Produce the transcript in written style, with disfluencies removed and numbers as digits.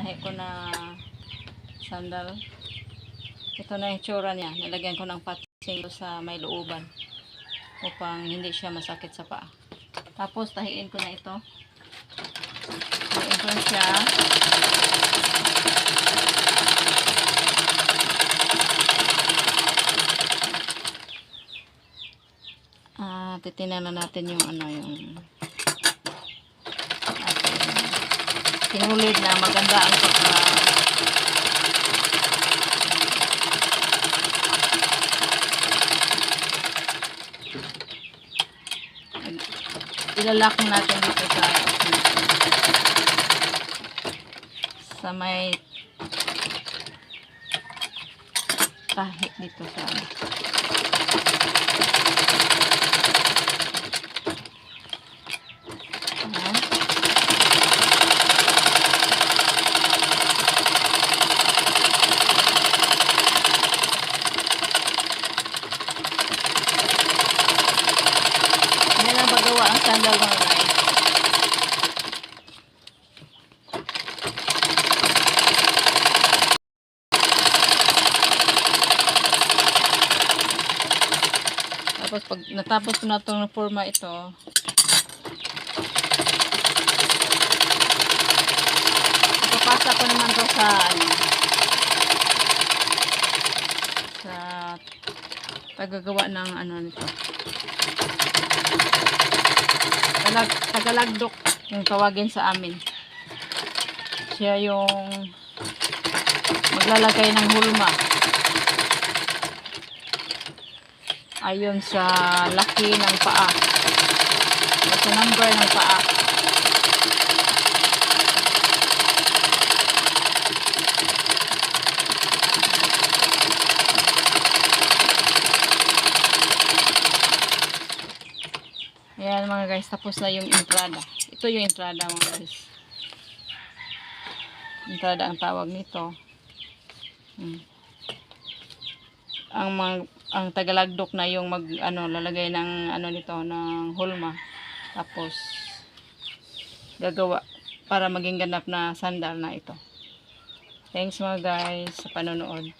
Tahi ko na sandal. Ito na yung tsura niya. Nilagyan ko ng patsing sa may looban upang hindi siya masakit sa paa. Tapos tahiin ko na ito. Tahiin ko na siya. Titingnan na natin yung yung sinulid na maganda ang ilalak natin dito sa may tahi dito sa ang sandal mga guys. Tapos pag natapos ko na itong forma ito, ipapasa ko naman to sa sa tagagawa ng nito. Tagalagdok yung tawagin sa amin. Siya yung maglalagay ng hulma ayon sa laki ng paa o sa number ng paa. Ayan mga guys, tapos na yung entrada. Ito yung entrada mga guys. Entrada ang tawag nito. Ang tagalagdok na yung lalagay ng nito ng hulma. Tapos gagawa para maging ganap na sandal na ito. Thanks mga guys sa panonood.